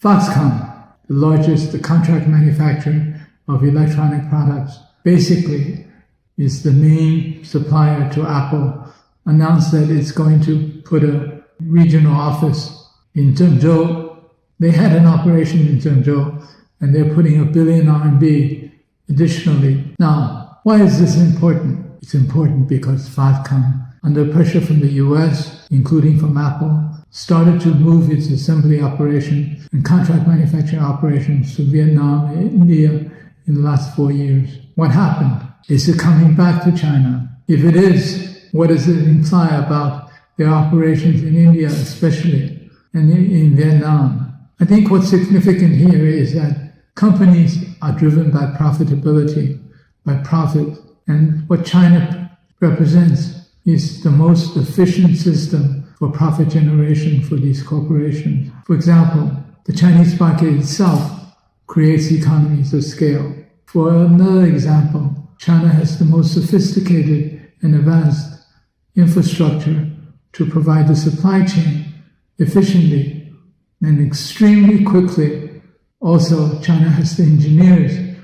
Foxconn, the largest contract manufacturer of electronic products, basically is the main supplier to Apple, announced that it's going to put a regional office in Zhengzhou. They had an operation in Zhengzhou, and they're putting R1 billion additionally. Now, why is this important? It's important because Foxconn, under pressure from the US, including from Apple, started to move its assembly operation and contract manufacturing operations to Vietnam and India in the last 4 years. What happened? Is it coming back to China? If it is, what does it imply about their operations in India especially, and in Vietnam? I think what's significant here is that companies are driven by profitability, by profit, and what China represents is the most efficient system for profit generation for these corporations. For example, the Chinese market itself creates economies of scale. For another example, China has the most sophisticated and advanced infrastructure to provide the supply chain efficiently and extremely quickly. Also, China has the engineers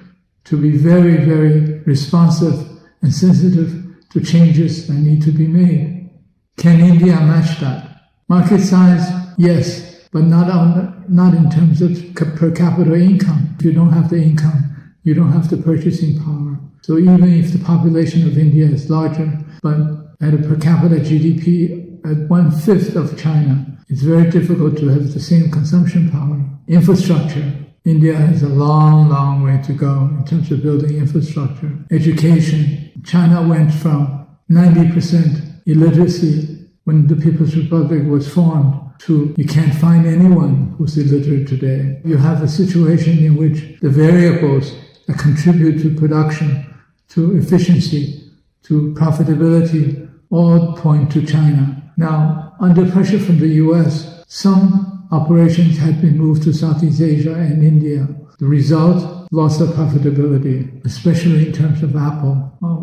to be very, very responsive and sensitive to changes that need to be made. Can India match that? Market size, yes, but not in terms of per capita income. If you don't have the income, you don't have the purchasing power. So even if the population of India is larger, but at a per capita GDP at 1/5 of China, it's very difficult to have the same consumption power. Infrastructure. India has a long, long way to go in terms of building infrastructure. Education. China went from 90% illiteracy when the People's Republic was formed to you can't find anyone who's illiterate today. You have a situation in which the variables that contribute to production, to efficiency, to profitability, all point to China. Now, under pressure from the US, some operations had been moved to Southeast Asia and India. The result, loss of profitability, especially in terms of Apple.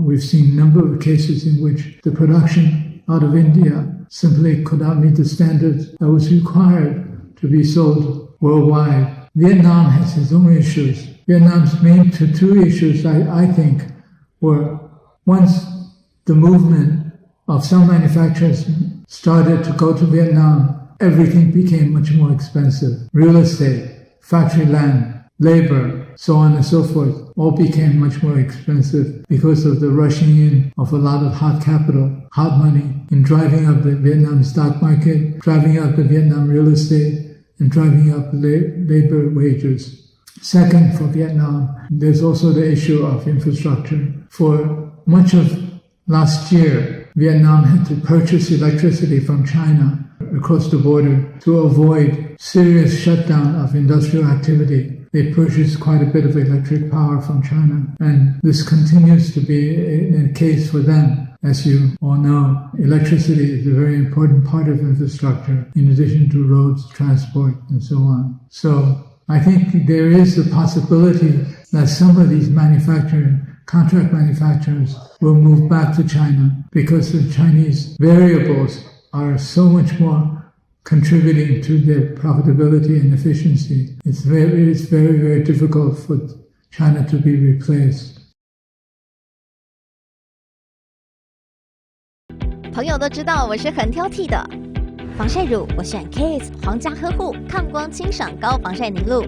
We've seen a number of cases in which the production out of India simply could not meet the standards that was required to be sold worldwide. Vietnam has its own issues. Vietnam's main two issues, I think, were once the movement of some manufacturers started to go to Vietnam, everything became much more expensive. Real estate, factory land, labor, so on and so forth, all became much more expensive because of the rushing in of a lot of hot capital, hot money, in driving up the Vietnam stock market, driving up the Vietnam real estate, and driving up labor wages. Second, for Vietnam, there's also the issue of infrastructure. For much of last year, Vietnam had to purchase electricity from China across the border to avoid serious shutdown of industrial activity. They purchased quite a bit of electric power from China, and this continues to be a case for them. As you all know, electricity is a very important part of infrastructure, in addition to roads, transport, and so on. So I think there is a possibility that some of these contract manufacturers will move back to China because the Chinese variables are so much more contributing to their profitability and efficiency. It's very, very difficult for China to be replaced. 朋友都知道我是很挑剔的，防晒乳我选 KS 皇家呵护抗光清爽高防晒凝露，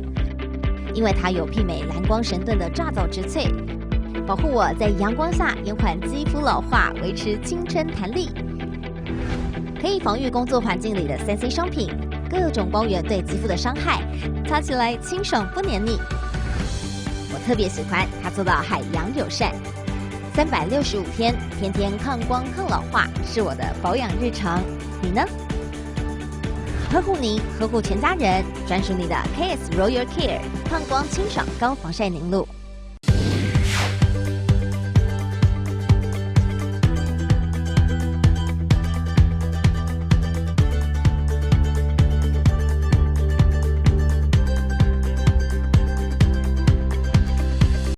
因为它有媲美蓝光神盾的抓藻植萃，保护我在阳光下延缓肌肤老化，维持青春弹力。可以防御工作环境里的3C 商品，各种光源对肌肤的伤害，擦起来清爽不黏腻。我特别喜欢它做到海洋友善，365天，天天抗光抗老化，是我的保养日常。你呢？呵护您，呵护全家人，专属你的 KS Royal Care 抗光清爽高防晒凝露。